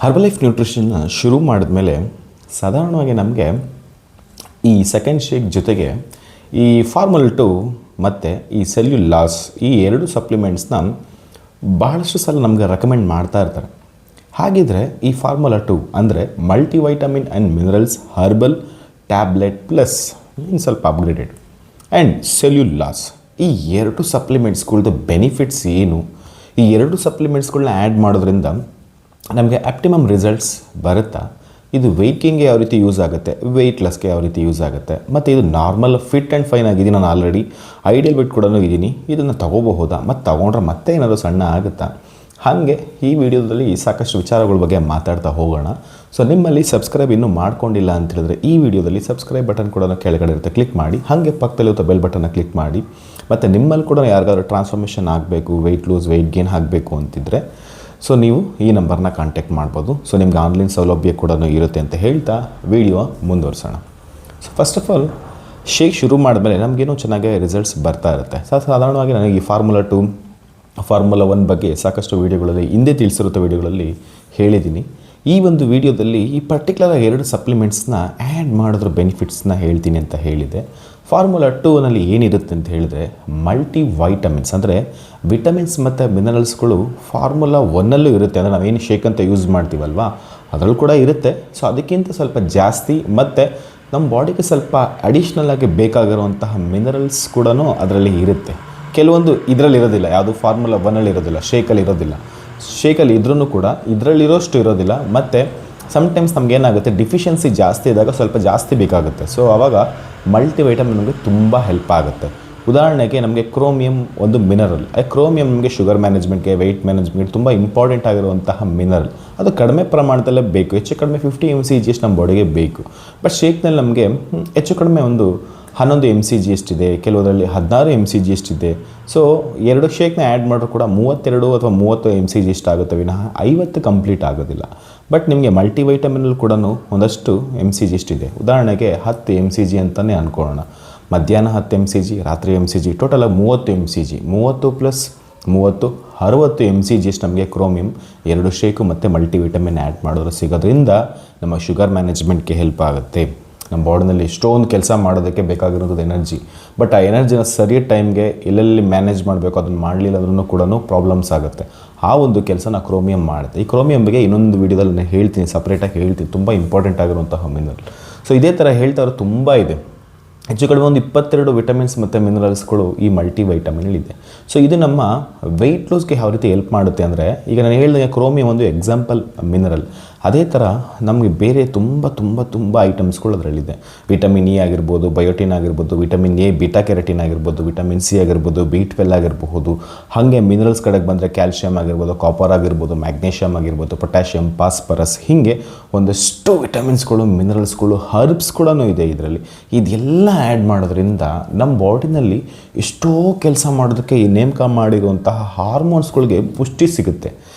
Herbalife ನ್ಯೂಟ್ರಿಷನ್ನ ಶುರು ಮಾಡಿದ್ಮೇಲೆ ಸಾಧಾರಣವಾಗಿ ನಮಗೆ ಈ ಸೆಕೆಂಡ್ ಶೇಕ್ ಜೊತೆಗೆ ಈ ಫಾರ್ಮುಲಾ 2 ಮತ್ತು ಈ ಸೆಲ್ಯುಲಾಸ್ ಈ ಎರಡು ಸಪ್ಲಿಮೆಂಟ್ಸ್ನ ಭಾಳಷ್ಟು ಸಲ ನಮಗೆ ರೆಕಮೆಂಡ್ ಮಾಡ್ತಾ ಇರ್ತಾರೆ. ಹಾಗಿದ್ರೆ ಈ ಫಾರ್ಮುಲಾ 2 ಅಂದರೆ multivitamin and minerals herbal tablet plus ಇನ್ನು ಸ್ವಲ್ಪ ಅಪ್ಗ್ರೇಡೆಡ್ ಆ್ಯಂಡ್ ಸೆಲ್ಯುಲಾಸ್ ಈ ಎರಡು ಸಪ್ಲಿಮೆಂಟ್ಸ್ಗಳ್ದು ಬೆನಿಫಿಟ್ಸ್ ಏನು, ಈ ಎರಡು ಸಪ್ಲಿಮೆಂಟ್ಸ್ಗಳನ್ನ ಆ್ಯಡ್ ಮಾಡೋದ್ರಿಂದ ನಮಗೆ ಆಪ್ಟಿಮಮ್ ರಿಸಲ್ಟ್ಸ್ ಬರುತ್ತಾ, ಇದು ವೆಯ್ಟ್ ಗೇನ್ಗೆ ಯಾವ ರೀತಿ ಯೂಸ್ ಆಗುತ್ತೆ, ವೆಯ್ಟ್ ಲಾಸ್ಗೆ ಯಾವ ರೀತಿ ಯೂಸ್ ಆಗುತ್ತೆ, ಮತ್ತು ಇದು ನಾರ್ಮಲ್ ಫಿಟ್ ಆ್ಯಂಡ್ ಫೈನ್ ಆಗಿದ್ದೀನಿ, ನಾನು ಆಲ್ರೆಡಿ ಐಡಿಯಲ್ ವೆಯ್ಟ್ ಕೂಡ ಇದ್ದೀನಿ, ಇದನ್ನು ತೊಗೋಬಹುದಾ ಮತ್ತು ತೊಗೊಂಡ್ರೆ ಮತ್ತೆ ಏನಾದರೂ ಸಣ್ಣ ಆಗುತ್ತಾ, ಹಾಗೆ ಈ ವಿಡಿಯೋದಲ್ಲಿ ಸಾಕಷ್ಟು ವಿಚಾರಗಳ ಬಗ್ಗೆ ಮಾತಾಡ್ತಾ ಹೋಗೋಣ. ಸೊ ನಿಮ್ಮಲ್ಲಿ ಸಬ್ಸ್ಕ್ರೈಬ್ ಇನ್ನೂ ಮಾಡ್ಕೊಂಡಿಲ್ಲ ಅಂತ ಹೇಳಿದ್ರೆ ಈ ವಿಡಿಯೋದಲ್ಲಿ ಸಬ್ಸ್ಕ್ರೈಬ್ ಬಟನ್ ಕೂಡ ಕೆಳಗಡೆ ಇರುತ್ತೆ, ಕ್ಲಿಕ್ ಮಾಡಿ. ಹಾಗೆ ಪಕ್ಕದಲ್ಲಿರುತ್ತೆ ಬೆಲ್ ಬಟನ್ನ ಕ್ಲಿಕ್ ಮಾಡಿ. ಮತ್ತು ನಿಮ್ಮಲ್ಲಿ ಕೂಡ ಯಾರಿಗಾದ್ರೂ ಟ್ರಾನ್ಸ್ಫಾರ್ಮೇಷನ್ ಆಗಬೇಕು, ವೆಯ್ಟ್ ಲೂಸ್ ವೆಯ್ಟ್ ಗೇನ್ ಆಗಬೇಕು ಅಂತಿದ್ದರೆ ಸೊ ನೀವು ಈ ನಂಬರ್ನ ಕಾಂಟ್ಯಾಕ್ಟ್ ಮಾಡ್ಬೋದು. ಸೊ ನಿಮ್ಗೆ ಆನ್ಲೈನ್ ಸೌಲಭ್ಯ ಕೂಡ ಇರುತ್ತೆ ಅಂತ ಹೇಳ್ತಾ ವಿಡಿಯೋ ಮುಂದುವರ್ಸೋಣ. So first of all shake ಶುರು ಮಾಡಿದ್ಮೇಲೆ ನಮಗೇನೋ ಚೆನ್ನಾಗಿ ರಿಸಲ್ಟ್ಸ್ ಬರ್ತಾ ಇರುತ್ತೆ. ಸಾಧಾರಣವಾಗಿ ನನಗೆ ಈ ಫಾರ್ಮುಲಾ 2 ಫಾರ್ಮುಲಾ 1 ಬಗ್ಗೆ ಸಾಕಷ್ಟು ವೀಡಿಯೋಗಳಲ್ಲಿ ಹಿಂದೆ ತಿಳಿಸಿರುತ್ತ ವೀಡಿಯೋಗಳಲ್ಲಿ ಹೇಳಿದ್ದೀನಿ. ಈ ಒಂದು ವಿಡಿಯೋದಲ್ಲಿ ಈ ಪರ್ಟಿಕ್ಯುಲರ್ ಎರಡು ಸಪ್ಲಿಮೆಂಟ್ಸ್ನ ಆ್ಯಡ್ ಮಾಡಿದ್ರ ಬೆನಿಫಿಟ್ಸ್ನ ಹೇಳ್ತೀನಿ ಅಂತ ಹೇಳಿದೆ. ಫಾರ್ಮುಲಾ 2ನಲ್ಲಿ ಏನಿರುತ್ತೆ ಅಂತ ಹೇಳಿದ್ರೆ ಮಲ್ಟಿ ವೈಟಮಿನ್ಸ್ ಅಂದರೆ ವಿಟಮಿನ್ಸ್ ಮತ್ತು ಮಿನರಲ್ಸ್ಗಳು ಫಾರ್ಮುಲಾ 1ನಲ್ಲೂ ಇರುತ್ತೆ. ಅಂದರೆ ನಾವೇನು ಶೇಕ್ ಅಂತ ಯೂಸ್ ಮಾಡ್ತೀವಲ್ವ ಅದರಲ್ಲೂ ಕೂಡ ಇರುತ್ತೆ. ಸೊ ಅದಕ್ಕಿಂತ ಸ್ವಲ್ಪ ಜಾಸ್ತಿ ಮತ್ತು ನಮ್ಮ ಬಾಡಿಗೆ ಸ್ವಲ್ಪ ಅಡಿಷ್ನಲ್ ಆಗಿ ಬೇಕಾಗಿರುವಂತಹ ಮಿನರಲ್ಸ್ ಕೂಡ ಅದರಲ್ಲಿ ಇರುತ್ತೆ. ಕೆಲವೊಂದು ಇದರಲ್ಲಿ ಇರೋದಿಲ್ಲ, ಯಾವುದು ಫಾರ್ಮುಲಾ 1ನಲ್ಲಿ ಇರೋದಿಲ್ಲ, ಶೇಕಲ್ಲಿ ಇರೋದಿಲ್ಲ. ಶೇಕಲ್ಲಿ ಇದ್ರೂ ಕೂಡ ಇದರಲ್ಲಿರೋಷ್ಟು ಇರೋದಿಲ್ಲ. ಮತ್ತು ಸಮ್ಟೈಮ್ಸ್ ನಮಗೇನಾಗುತ್ತೆ ಡಿಫಿಷಿಯನ್ಸಿ ಜಾಸ್ತಿ ಇದ್ದಾಗ ಸ್ವಲ್ಪ ಜಾಸ್ತಿ ಬೇಕಾಗುತ್ತೆ. ಸೊ ಆವಾಗ ಮಲ್ಟಿ ವೈಟಮಿನ್ ನಮಗೆ ತುಂಬ ಹೆಲ್ಪ್ ಆಗುತ್ತೆ. ಉದಾಹರಣೆಗೆ ನಮಗೆ ಕ್ರೋಮಿಯಂ ಒಂದು ಮಿನರಲ್. ಕ್ರೋಮಿಯಂ ನಮಗೆ ಶುಗರ್ ಮ್ಯಾನೇಜ್ಮೆಂಟ್ಗೆ ವೆಯ್ಟ್ ಮ್ಯಾನೇಜ್ಮೆಂಟ್ ತುಂಬ ಇಂಪಾರ್ಟೆಂಟ್ ಆಗಿರುವಂತಹ ಮಿನರಲ್. ಅದು ಕಡಿಮೆ ಪ್ರಮಾಣದಲ್ಲೇ ಬೇಕು, ಹೆಚ್ಚು ಕಡಿಮೆ 50 mcg ಅಷ್ಟು ನಮ್ಮ ಬಾಡಿಗೆ ಬೇಕು. ಬಟ್ ಶೇಕ್ನಲ್ಲಿ ನಮಗೆ ಹೆಚ್ಚು ಕಡಿಮೆ ಒಂದು 11 mcg ಎಷ್ಟಿದೆ, ಕೆಲವರಲ್ಲಿ 16 mcg ಎಷ್ಟಿದೆ. ಸೊ ಎರಡು ಶೇಕ್ನ ಆ್ಯಡ್ ಮಾಡಿದ್ರು ಕೂಡ 32 ಅಥವಾ 30 mcg ಎಷ್ಟಾಗುತ್ತೆ ವಿನಃ 50 ಕಂಪ್ಲೀಟ್ ಆಗೋದಿಲ್ಲ. ಬಟ್ ನಿಮಗೆ ಮಲ್ಟಿ ವೈಟಮಿನಲ್ಲಿ ಕೂಡ ಒಂದಷ್ಟು mcg ಎಷ್ಟಿದೆ. ಉದಾಹರಣೆಗೆ 10 mcg ಅಂತಲೇ ಅಂದ್ಕೊಳ್ಳೋಣ. ಮಧ್ಯಾಹ್ನ 10 mcg, ರಾತ್ರಿ mcg, ಟೋಟಲಾಗಿ 30 mcg. 30 + 30 60 mcg ಅಷ್ಟು ನಮಗೆ ಕ್ರೋಮಿಯಂ ಎರಡು ಶೇಕು ಮತ್ತು ಮಲ್ಟಿ ವಿಟಮಿನ್ ಆ್ಯಡ್ ಮಾಡೋದು ಸಿಗೋದ್ರಿಂದ ನಮ್ಮ ಶುಗರ್ ಮ್ಯಾನೇಜ್ಮೆಂಟ್ಗೆ ಹೆಲ್ಪ್ ಆಗುತ್ತೆ. ನಮ್ಮ ಬಾಡಿನಲ್ಲಿ ಎಷ್ಟೊಂದು ಕೆಲಸ ಮಾಡೋದಕ್ಕೆ ಬೇಕಾಗಿರೋದು ಎನರ್ಜಿ. ಬಟ್ ಆ ಎನರ್ಜಿನ ಸರಿಯಾದ ಟೈಮ್ಗೆ ಎಲ್ಲೆಲ್ಲಿ ಮ್ಯಾನೇಜ್ ಮಾಡಬೇಕು ಅದನ್ನು ಮಾಡಲಿಲ್ಲ ಅಂದ್ರೂ ಕೂಡ ಪ್ರಾಬ್ಲಮ್ಸ್ ಆಗುತ್ತೆ. ಆ ಒಂದು ಕೆಲಸನ ಕ್ರೋಮಿಯಂ ಮಾಡುತ್ತೆ. ಈ ಕ್ರೋಮಿಯಂ ಬಗ್ಗೆ ಇನ್ನೊಂದು ವೀಡಿಯೋದಲ್ಲಿ ನಾನು ಹೇಳ್ತೀನಿ, ಸಪ್ರೇಟಾಗಿ ಹೇಳ್ತೀನಿ, ತುಂಬ ಇಂಪಾರ್ಟೆಂಟ್ ಆಗಿರುವಂತಹ ಮಿನರಲ್. ಸೊ ಇದೇ ಥರ ಹೇಳ್ತಾ ಇರೋದು ತುಂಬ ಇದೆ. ಹೆಚ್ಚು ಕಡಿಮೆ ಒಂದು 22 ವಿಟಮಿನ್ಸ್ ಮತ್ತು ಮಿನರಲ್ಸ್ಗಳು ಈ ಮಲ್ಟಿ ವೈಟಮಿನಲ್ಲಿದೆ. ಸೊ ಇದು ನಮ್ಮ ವೆಯ್ಟ್ ಲೂಸ್ಗೆ ಯಾವ ರೀತಿ ಹೆಲ್ಪ್ ಮಾಡುತ್ತೆ ಅಂದರೆ, ಈಗ ನಾನು ಹೇಳಿದಾಗ ಕ್ರೋಮಿಯಂ ಒಂದು ಎಕ್ಸಾಂಪಲ್ ಮಿನರಲ್. ಅದೇ ಥರ ನಮಗೆ ಬೇರೆ ತುಂಬ ತುಂಬ ತುಂಬ ಐಟಮ್ಸ್ಗಳು ಅದರಲ್ಲಿದೆ. ವಿಟಮಿನ್ ಇ ಆಗಿರ್ಬೋದು, ಬಯೋಟಿನ್ ಆಗಿರ್ಬೋದು, ವಿಟಮಿನ್ ಎ ಬೀಟಾ ಕೆರಟಿನ್ ಆಗಿರ್ಬೋದು, ವಿಟಮಿನ್ ಸಿ ಆಗಿರ್ಬೋದು, B12 ಆಗಿರಬಹುದು. ಹಾಗೆ ಮಿನರಲ್ಸ್ ಕಡೆಗೆ ಬಂದರೆ ಕ್ಯಾಲ್ಶಿಯಮ್ ಆಗಿರ್ಬೋದು, ಕಾಪರ್ ಆಗಿರ್ಬೋದು, ಮ್ಯಾಗ್ನೇಷಿಯಮ್ ಆಗಿರ್ಬೋದು, ಪೊಟ್ಯಾಷಿಯಮ್, ಫಾಸ್ಫರಸ್, ಹೀಗೆ ಒಂದಷ್ಟು ವಿಟಮಿನ್ಸ್ಗಳು, ಮಿನರಲ್ಸ್ಗಳು, ಹರ್ಬ್ಸ್ ಕೂಡ ಇದೆ ಇದರಲ್ಲಿ. ಇದೆಲ್ಲ ಆ್ಯಡ್ ಮಾಡೋದ್ರಿಂದ ನಮ್ಮ ಬಾಡಿನಲ್ಲಿ ಎಷ್ಟೋ ಕೆಲಸ ಮಾಡೋದಕ್ಕೆ ಈ ನೇಮಕ ಮಾಡಿರುವಂತಹ ಹಾರ್ಮೋನ್ಸ್ಗಳಿಗೆ ಪುಷ್ಟಿ ಸಿಗುತ್ತೆ.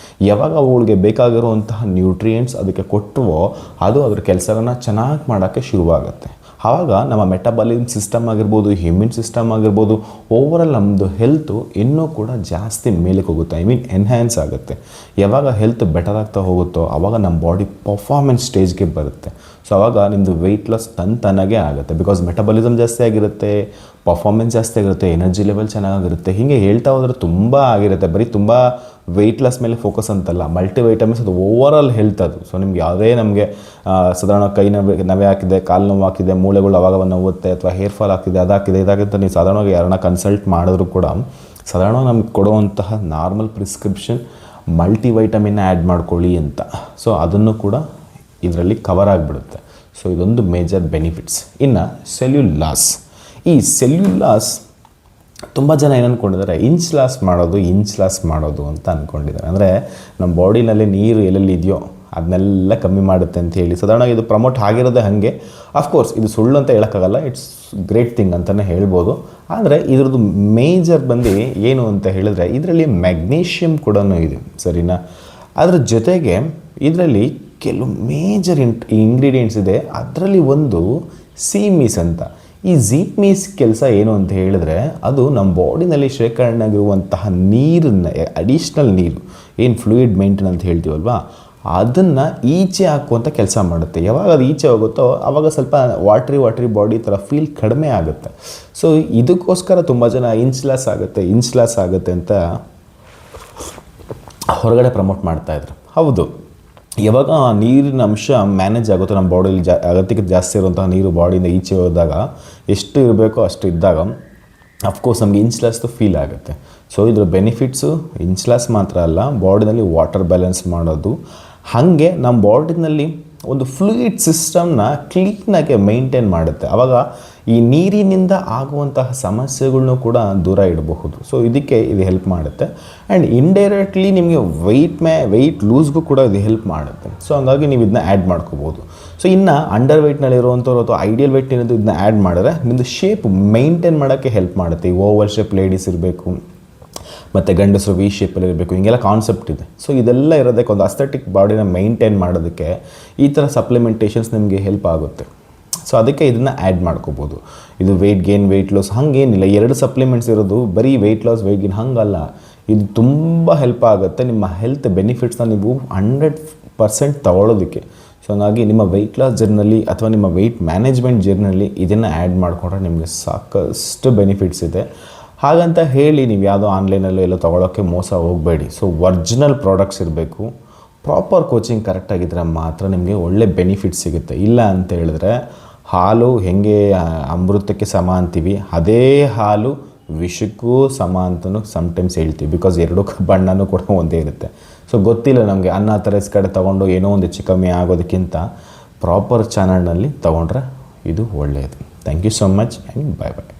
ಯಾವಾಗ ಅವುಗಳಿಗೆ ಬೇಕಾಗಿರುವಂತಹ ನ್ಯೂಟ್ರಿಯೆಂಟ್ಸ್ ಅದಕ್ಕೆ ಕೊಟ್ಟವೋ ಅದು ಅದರ ಕೆಲಸನ ಚೆನ್ನಾಗಿ ಮಾಡೋಕ್ಕೆ ಶುರುವಾಗುತ್ತೆ. ಆವಾಗ ನಮ್ಮ ಮೆಟಬಾಲಿಸಮ್ ಸಿಸ್ಟಮ್ ಆಗಿರ್ಬೋದು, ಇಮ್ಯೂನ್ ಸಿಸ್ಟಮ್ ಆಗಿರ್ಬೋದು, ಓವರಾಲ್ ನಮ್ಮದು ಹೆಲ್ತು ಇನ್ನೂ ಕೂಡ ಜಾಸ್ತಿ ಮೇಲಕ್ಕೆ ಹೋಗುತ್ತೆ. ಎನ್ಹ್ಯಾನ್ಸ್ ಆಗುತ್ತೆ. ಯಾವಾಗ ಹೆಲ್ತ್ ಬೆಟರ್ ಆಗ್ತಾ ಹೋಗುತ್ತೋ ಆವಾಗ ನಮ್ಮ ಬಾಡಿ ಪರ್ಫಾರ್ಮೆನ್ಸ್ ಸ್ಟೇಜ್ಗೆ ಬರುತ್ತೆ. ಸೊ ಆವಾಗ ನಿಮ್ಮದು ವೆಯ್ಟ್ ಲಾಸ್ ತನಗೆ ಆಗುತ್ತೆ. ಬಿಕಾಸ್ ಮೆಟಬಾಲಿಸಮ್ ಜಾಸ್ತಿ ಆಗಿರುತ್ತೆ, ಪರ್ಫಾರ್ಮೆನ್ಸ್ ಜಾಸ್ತಿ ಆಗಿರುತ್ತೆ, ಎನರ್ಜಿ ಲೆವೆಲ್ ಚೆನ್ನಾಗಿರುತ್ತೆ. ಹೀಗೆ ಹೇಳ್ತಾ ಹೋದರೆ ತುಂಬ ಆಗಿರುತ್ತೆ. ಬರೀ ತುಂಬ ವೆಯ್ಟ್ ಲಾಸ್ ಮೇಲೆ ಫೋಕಸ್ ಅಂತಲ್ಲ, ಮಲ್ಟಿ ವೈಟಮಿನ್ಸ್ ಅದು ಓವರಾಲ್ ಹೆಲ್ತ್ ಅದು. ಸೊ ನಿಮ್ಗೆ ಯಾವುದೇ ನಮಗೆ ಸಾಧಾರಣ ಕೈ ನವೆ ಹಾಕಿದೆ, ಕಾಲು ನೋವು ಹಾಕಿದೆ, ಮೂಳೆಗಳು ಅವಾಗ ನೋವುತ್ತೆ, ಅಥವಾ ಹೇರ್ ಫಾಲ್ ಆಗ್ತಿದೆ, ಅದಾಗಿದೆ ಇದಾಗುತ್ತೆ, ನೀವು ಸಾಧಾರಣವಾಗಿ ಯಾರನ್ನ ಕನ್ಸಲ್ಟ್ ಮಾಡಿದ್ರು ಕೂಡ ಸಾಧಾರಣವಾಗಿ ನಮ್ಗೆ ಕೊಡುವಂತಹ normal prescription multi vitamin add ಮಾಡ್ಕೊಳ್ಳಿ ಅಂತ. ಸೊ ಅದನ್ನು ಕೂಡ ಇದರಲ್ಲಿ ಕವರ್ ಆಗಿಬಿಡುತ್ತೆ. ಸೊ ಇದೊಂದು ಮೇಜರ್ ಬೆನಿಫಿಟ್ಸ್. ಇನ್ನು ಸೆಲ್ಯುಲಾಸ್. ಈ ಸೆಲ್ಯುಲಾಸ್ ತುಂಬ ಜನ ಏನು ಅಂದ್ಕೊಂಡಿದ್ದಾರೆ, ಇಂಚ್ ಲಾಸ್ ಮಾಡೋದು ಅಂತ ಅಂದ್ಕೊಂಡಿದ್ದಾರೆ. ಅಂದರೆ ನಮ್ಮ ಬಾಡಿನಲ್ಲಿ ನೀರು ಎಲ್ಲೆಲ್ಲಿ ಇದೆಯೋ ಅದನ್ನೆಲ್ಲ ಕಮ್ಮಿ ಮಾಡುತ್ತೆ ಅಂತ ಹೇಳಿ ಸಾಧಾರಣವಾಗಿ ಇದು ಪ್ರಮೋಟ್ ಆಗಿರೋದೇ ಹಾಗೆ. ಅಫ್ಕೋರ್ಸ್ ಇದು ಸುಳ್ಳು ಅಂತ ಹೇಳೋಕ್ಕಾಗಲ್ಲ, ಇಟ್ಸ್ ಗ್ರೇಟ್ ಥಿಂಗ್ ಅಂತಲೇ ಹೇಳ್ಬೋದು. ಆದರೆ ಇದ್ರದ್ದು ಮೇಜರ್ ಬಂದು ಏನು ಅಂತ ಹೇಳಿದ್ರೆ ಇದರಲ್ಲಿ ಮ್ಯಾಗ್ನೀಷಿಯಮ್ ಕೂಡ ಇದೆ, ಸರಿನಾ. ಅದ್ರ ಜೊತೆಗೆ ಇದರಲ್ಲಿ ಕೆಲವು ಮೇಜರ್ ಇಂಗ್ರೀಡಿಯೆಂಟ್ಸ್ ಇದೆ. ಅದರಲ್ಲಿ ಒಂದು ಸೀಮೀಸ್ ಅಂತ. ಈ ಝೀಮೀಸ್ ಕೆಲಸ ಏನು ಅಂತ ಹೇಳಿದ್ರೆ ಅದು ನಮ್ಮ ಬಾಡಿನಲ್ಲಿ ಶೇಖರಣೆ ಆಗಿರುವಂತಹ ನೀರನ್ನು, ಅಡಿಷ್ನಲ್ ನೀರು ಏನು ಫ್ಲೂಯಿಡ್ ಮೇಂಟೈನ್ ಅಂತ ಹೇಳ್ತೀವಲ್ವ, ಅದನ್ನು ಈಚೆ ಹಾಕುವಂಥ ಕೆಲಸ ಮಾಡುತ್ತೆ. ಯಾವಾಗ ಅದು ಈಚೆ ಹೋಗುತ್ತೋ ಆವಾಗ ಸ್ವಲ್ಪ ವಾಟ್ರಿ ಬಾಡಿ ಥರ ಫೀಲ್ ಕಡಿಮೆ ಆಗುತ್ತೆ. ಸೊ ಇದಕ್ಕೋಸ್ಕರ ತುಂಬ ಜನ ಇಂಚ್ ಲಾಸ್ ಆಗುತ್ತೆ ಅಂತ ಹೊರಗಡೆ ಪ್ರಮೋಟ್ ಮಾಡ್ತಾಯಿದ್ರು. ಹೌದು, ಯಾವಾಗ ನೀರಿನ ಅಂಶ ಮ್ಯಾನೇಜ್ ಆಗುತ್ತೋ ನಮ್ಮ ಬಾಡಿಯಲ್ಲಿ ಅಗತ್ಯಕ್ಕೆ ಜಾಸ್ತಿ ಇರುವಂತಹ ನೀರು ಬಾಡಿಯಿಂದ ಈಚೆ ಹೋದಾಗ ಎಷ್ಟು ಇರಬೇಕೋ ಅಷ್ಟು ಇದ್ದಾಗ ಅಫ್ಕೋರ್ಸ್ ನಮಗೆ ಇಂಚ್ ಲಾಸ್ದು ಫೀಲ್ ಆಗುತ್ತೆ. ಸೊ ಇದರ ಬೆನಿಫಿಟ್ಸು ಇಂಚ್ ಲಾಸ್ ಮಾತ್ರ ಅಲ್ಲ, ಬಾಡಿನಲ್ಲಿ ವಾಟರ್ ಬ್ಯಾಲೆನ್ಸ್ ಮಾಡೋದು, ಹಾಗೆ ನಮ್ಮ ಬಾಡಿನಲ್ಲಿ ಒಂದು ಫ್ಲೂಯಿಡ್ ಸಿಸ್ಟಮ್ನ ಕ್ಲೀನಾಗಿ ಮೈಂಟೈನ್ ಮಾಡುತ್ತೆ. ಆವಾಗ ಈ ನೀರಿನಿಂದ ಆಗುವಂತಹ ಸಮಸ್ಯೆಗಳನ್ನೂ ಕೂಡ ದೂರ ಇಡಬಹುದು. ಸೊ ಇದಕ್ಕೆ ಇದು ಹೆಲ್ಪ್ ಮಾಡುತ್ತೆ. ಆ್ಯಂಡ್ ಇಂಡೈರೆಕ್ಟ್ಲಿ ನಿಮಗೆ ವೆಯ್ಟ್ ಲೂಸ್ಗೂ ಕೂಡ ಇದು ಹೆಲ್ಪ್ ಮಾಡುತ್ತೆ. ಸೊ ಹಂಗಾಗಿ ನೀವು ಇದನ್ನ ಆ್ಯಡ್ ಮಾಡ್ಕೋಬೋದು. ಸೊ ಇನ್ನು ಅಂಡರ್ ವೆಯ್ಟ್ನಲ್ಲಿರುವಂಥವ್ರು ಅಥವಾ ಐಡಿಯಲ್ ವೆಯ್ಟ್ ಏನಾದರೂ ಇದನ್ನ ಆ್ಯಡ್ ಮಾಡಿದ್ರೆ ನಿಮ್ಮದು ಶೇಪ್ ಮೈಂಟೈನ್ ಮಾಡೋಕ್ಕೆ ಹೆಲ್ಪ್ ಮಾಡುತ್ತೆ. ಈ ಓವಲ್ ಶೇಪ್ ಲೇಡೀಸ್ ಇರಬೇಕು ಮತ್ತು ಗಂಡಸರು ವಿ ಶೇಪಲ್ಲಿ ಇರಬೇಕು, ಹಿಂಗೆಲ್ಲ ಕಾನ್ಸೆಪ್ಟ್ ಇದೆ. ಸೊ ಇದೆಲ್ಲ ಇರೋದಕ್ಕೆ ಒಂದು ಅಸ್ಥೆಟಿಕ್ ಬಾಡಿನ ಮೈಂಟೈನ್ ಮಾಡೋದಕ್ಕೆ ಈ ಥರ ಸಪ್ಲಿಮೆಂಟೇಷನ್ಸ್ ನಿಮಗೆ ಹೆಲ್ಪ್ ಆಗುತ್ತೆ. ಸೊ ಅದಕ್ಕೆ ಇದನ್ನು ಆ್ಯಡ್ ಮಾಡ್ಕೋಬೋದು. ಇದು ವೆಯ್ಟ್ ಗೇನ್ ವೆಯ್ಟ್ ಲಾಸ್ ಹಾಗೇನಿಲ್ಲ, 2 ಸಪ್ಲಿಮೆಂಟ್ಸ್ ಇರೋದು, ಬರೀ ವೆಯ್ಟ್ ಲಾಸ್ ವೆಯ್ಟ್ ಗೇನ್ ಹಾಗಲ್ಲ. ಇದು ತುಂಬ ಹೆಲ್ಪ್ ಆಗುತ್ತೆ ನಿಮ್ಮ ಹೆಲ್ತ್ ಬೆನಿಫಿಟ್ಸ್ನ ನೀವು 100% ತಗೊಳ್ಳೋದಕ್ಕೆ. ಸೊ ಹಂಗಾಗಿ ನಿಮ್ಮ ವೆಯ್ಟ್ ಲಾಸ್ ಜರ್ನಲ್ಲಿ ಅಥವಾ ನಿಮ್ಮ ವೆಯ್ಟ್ ಮ್ಯಾನೇಜ್ಮೆಂಟ್ ಜರ್ನಲ್ಲಿ ಇದನ್ನು ಆ್ಯಡ್ ಮಾಡಿಕೊಂಡ್ರೆ ನಿಮಗೆ ಸಾಕಷ್ಟು ಬೆನಿಫಿಟ್ಸ್ ಇದೆ. ಹಾಗಂತ ಹೇಳಿ ನೀವು ಯಾವುದೋ ಆನ್ಲೈನಲ್ಲೋ ಎಲ್ಲ ತೊಗೊಳೋಕ್ಕೆ ಮೋಸ ಹೋಗಬೇಡಿ. ಸೊ ಒರ್ಜಿನಲ್ ಪ್ರಾಡಕ್ಟ್ಸ್ ಇರಬೇಕು, ಪ್ರಾಪರ್ ಕೋಚಿಂಗ್ ಕರೆಕ್ಟಾಗಿದ್ದರೆ ಮಾತ್ರ ನಿಮಗೆ ಒಳ್ಳೆ ಬೆನಿಫಿಟ್ ಸಿಗುತ್ತೆ. ಇಲ್ಲ ಅಂತ ಹೇಳಿದ್ರೆ ಹಾಲು ಹೇಗೆ ಅಮೃತಕ್ಕೆ ಸಮ ಅಂತೀವಿ, ಅದೇ ಹಾಲು ವಿಷಕ್ಕೂ ಸಮ ಅಂತಲೂ ಸಮ್ಟೈಮ್ಸ್ ಹೇಳ್ತೀವಿ. ಬಿಕಾಸ್ ಎರಡೂ ಬಣ್ಣನೂ ಕೂಡ ಒಂದೇ ಇರುತ್ತೆ. ಸೊ ಗೊತ್ತಿಲ್ಲ ನಮಗೆ ಅನ್ನ ತರಸ್ ಕಡೆ ತೊಗೊಂಡು ಏನೋ ಒಂದು ಹೆಚ್ಚು ಕಮ್ಮಿ ಆಗೋದಕ್ಕಿಂತ ಪ್ರಾಪರ್ ಚಾನಲ್ನಲ್ಲಿ ತೊಗೊಂಡ್ರೆ ಇದು ಒಳ್ಳೆಯದು. Thank you so much and bye bye.